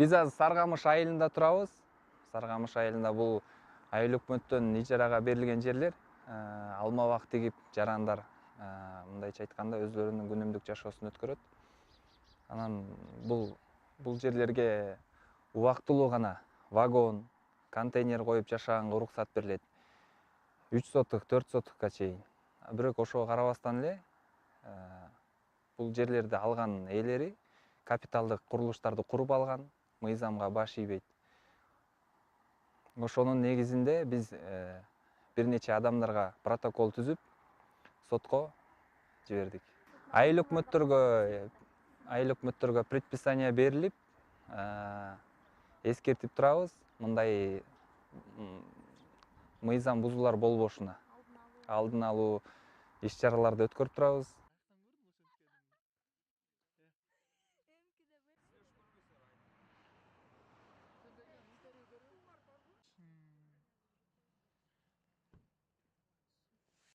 Биз азыр Саргамыш айылында турабыз. Саргамыш айылында бул айыл өкмөттөн ижарага берилген жерлер. Алма-бак тигип жарандар мындайча айтканда өзлөрүнүн күнүмдүк жашоосун өткөрөт. Анан бул жерлерге убактылуу гана вагон, контейнер коюп жашаганга уруксат берилет. 3 соток, 4 сотокко чейин. Бирок ошого карабастан эле бул жерлерди алган ээлери капиталдык курулуштарды куруп алган, мыйзамга баш ийбейт. Ошонун негизинде биз бир нече адамдарга протокол түзүп, сотко жибердик. Айыл өкмөттөргө предписание берилип, эскертип турабыз, мындай мыйзам бузуулар болбошуна. Алдын алуу иш-чараларды өткөрүп турабыз.